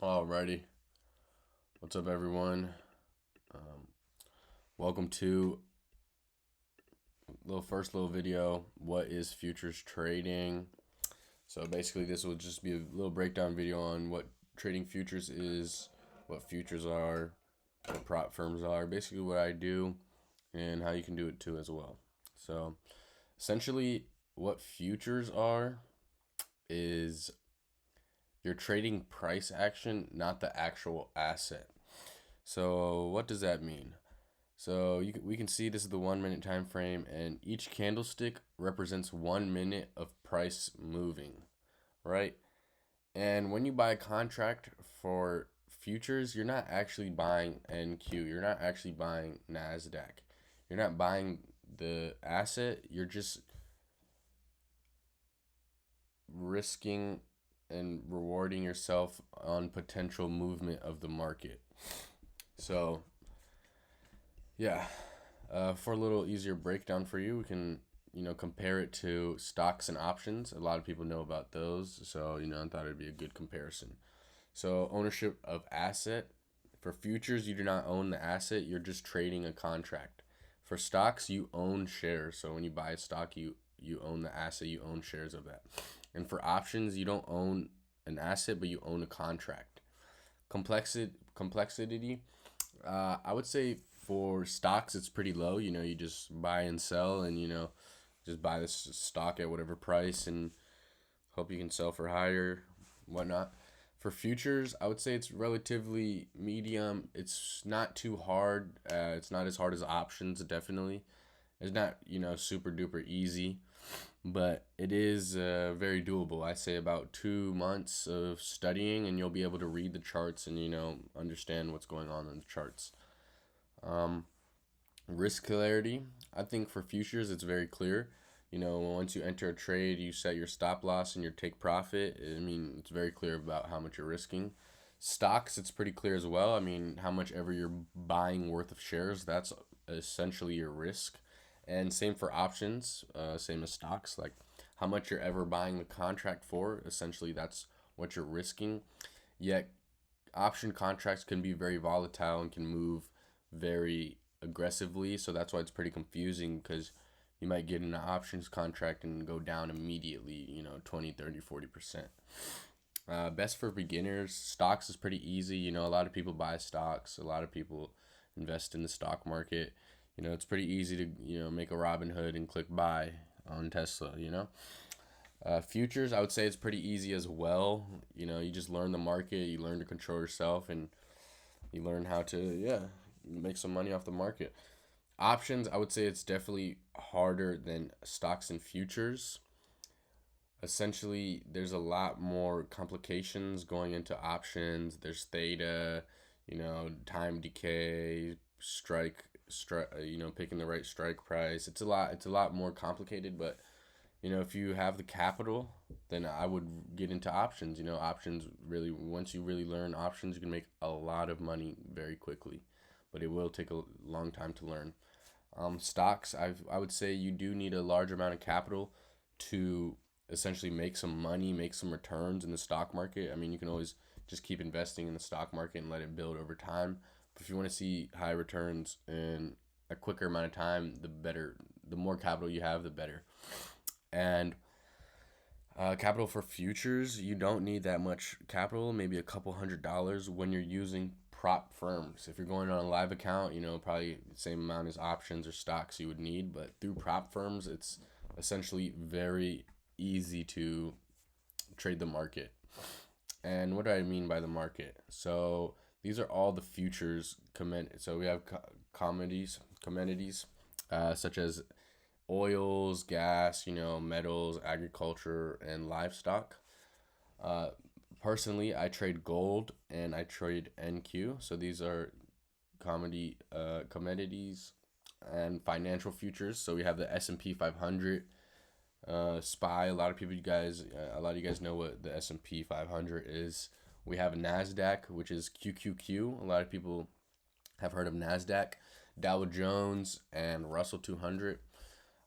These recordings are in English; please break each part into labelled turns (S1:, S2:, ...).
S1: Alrighty, what's up, everyone? Um, Welcome to first little video. What is futures trading? So basically, this will just be a little breakdown video on what trading futures is, what futures are, what prop firms are, basically what I do, and how you can do it too as well. So essentially, what futures are is you're trading price action, not the actual asset. So what does that mean? So we can see this is the 1 minute time frame, and each candlestick represents 1 minute of price moving, right? And when you buy a contract for futures, you're not actually buying NQ. You're not actually buying NASDAQ. You're not buying the asset. You're just risking and rewarding yourself on potential movement of the market. So yeah, for a little easier breakdown for you, we can compare it to stocks and options. A lot of people know about those, so I thought it'd be a good comparison. So ownership of asset. For futures, you do not own the asset, you're just trading a contract. For stocks, you own shares. So when you buy a stock, you own the asset, you own shares of that. And for options, you don't own an asset, but you own a contract. Complexity. I would say for stocks, it's pretty low. You just buy and sell, and just buy this stock at whatever price and hope you can sell for higher, whatnot. For futures, I would say it's relatively medium. It's not too hard. It's not as hard as options, definitely. It's not super duper easy, but it is very doable. I say about 2 months of studying, and you'll be able to read the charts and understand what's going on in the charts. Um, Risk clarity. I think for futures, it's very clear. Once you enter a trade, you set your stop loss and your take profit. I mean, it's very clear about how much you're risking. Stocks, it's pretty clear as well. I mean, how much ever you're buying worth of shares, that's essentially your risk. And same for options, same as stocks. Like how much you're ever buying the contract for, essentially that's what you're risking. Yet option contracts can be very volatile and can move very aggressively, so that's why it's pretty confusing, because you might get in an options contract and go down immediately 20, 30, 40%. Best for beginners. Stocks is pretty easy. A lot of people buy stocks, a lot of people invest in the stock market. It's pretty easy to make a Robinhood and click buy on Tesla. Futures, I would say it's pretty easy as well. You just learn the market, you learn to control yourself, and you learn how to make some money off the market. Options, I would say it's definitely harder than stocks and futures. Essentially, there's a lot more complications going into options. There's theta, time decay, strike, picking the right strike price. It's a lot more complicated, but if you have the capital, then I would get into options. Options really, once you really learn options, you can make a lot of money very quickly, but it will take a long time to learn. Stocks, I would say you do need a large amount of capital to essentially make some money, make some returns in the stock market. I mean, you can always just keep investing in the stock market and let it build over time. But if you want to see high returns in a quicker amount of time, the better, the more capital you have, the better. And capital for futures, you don't need that much capital, maybe a couple $100 when you're using prop firms. If you're going on a live account, probably the same amount as options or stocks you would need, but through prop firms, it's essentially very easy to trade the market. And what do I mean by the market? So these are all the futures. So we have commodities, such as oils, gas, metals, agriculture, and livestock. Uh, Personally, I trade gold and I trade NQ. So these are commodities and financial futures. So we have the S&P 500, SPY. A lot of you guys know what the S&P 500 is. We have NASDAQ, which is QQQ. A lot of people have heard of NASDAQ, Dow Jones, and Russell 200.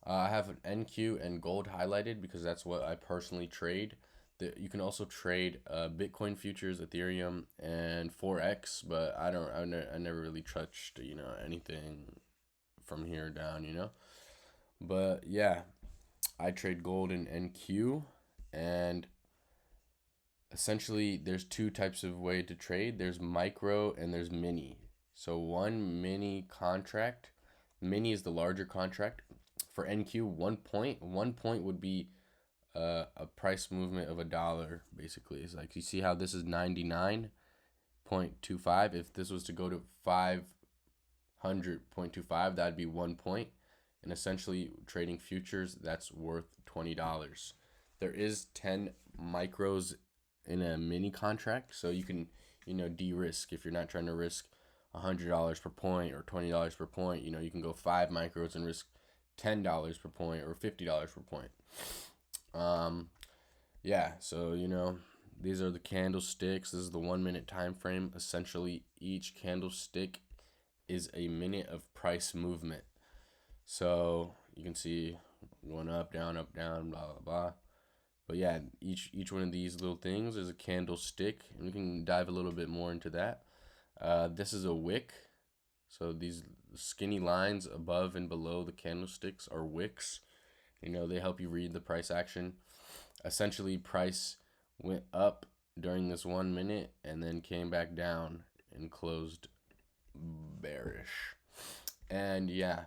S1: I have an NQ and gold highlighted because that's what I personally trade. You can also trade Bitcoin futures, Ethereum, and Forex, but I never really touched anything from here down, But yeah, I trade gold in NQ, and essentially there's two types of way to trade. There's micro and there's mini. So one mini contract, mini is the larger contract. For NQ, 1 point would be a price movement of $1, basically. It's like, you see how this is 99.25. If this was to go to 500.25, that'd be 1 point. And essentially trading futures, that's worth $20. There is 10 micros in a mini contract, so you can de-risk. If you're not trying to risk $100 per point or $20 per point, you can go 5 micros and risk $10 per point or $50 per point. Yeah, so these are the candlesticks. This is the 1 minute time frame. Essentially, each candlestick is a minute of price movement. So you can see going up, down, blah, blah, blah. But yeah, each one of these little things is a candlestick, and we can dive a little bit more into that. This is a wick. So these skinny lines above and below the candlesticks are wicks. They help you read the price action. Essentially, price went up during this 1 minute and then came back down and closed bearish. And yeah,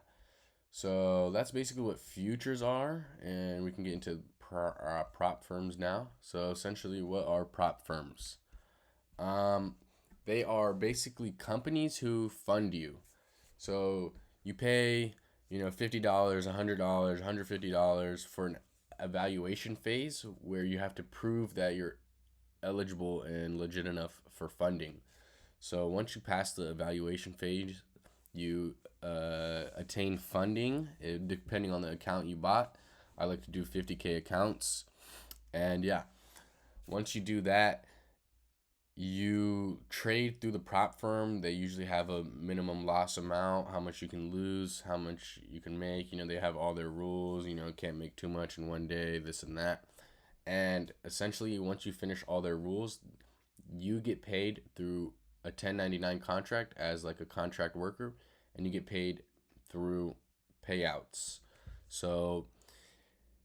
S1: so that's basically what futures are, and we can get into prop firms now. So essentially, what are prop firms? They are basically companies who fund you. So you pay, $50, $100, $150 for an evaluation phase where you have to prove that you're eligible and legit enough for funding. So once you pass the evaluation phase, you attain funding, depending on the account you bought. I like to do 50K accounts. And yeah, once you do that, you trade through the prop firm. They usually have a minimum loss amount, how much you can lose, how much you can make. They have all their rules, can't make too much in one day, this and that. And essentially, once you finish all their rules, you get paid through a 1099 contract as like a contract worker, and you get paid through payouts. So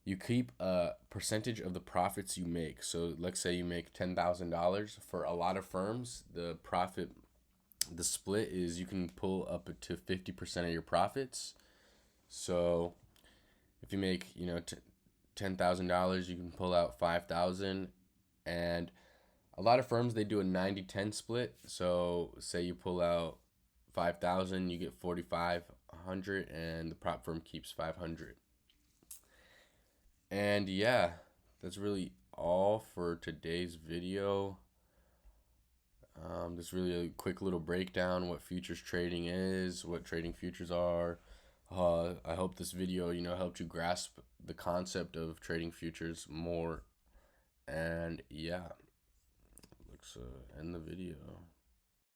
S1: you keep a percentage of the profits you make. So let's say you make $10,000. For a lot of firms, the split is you can pull up to 50% of your profits. So if you make, $10,000, you can pull out $5,000. And a lot of firms, they do a 90-10 split. So say you pull out 5,000, you get 4,500, and the prop firm keeps 500. And yeah, that's really all for today's video. This really a quick little breakdown what futures trading is, what trading futures are. I hope this video, helped you grasp the concept of trading futures more. And yeah, let's end the video.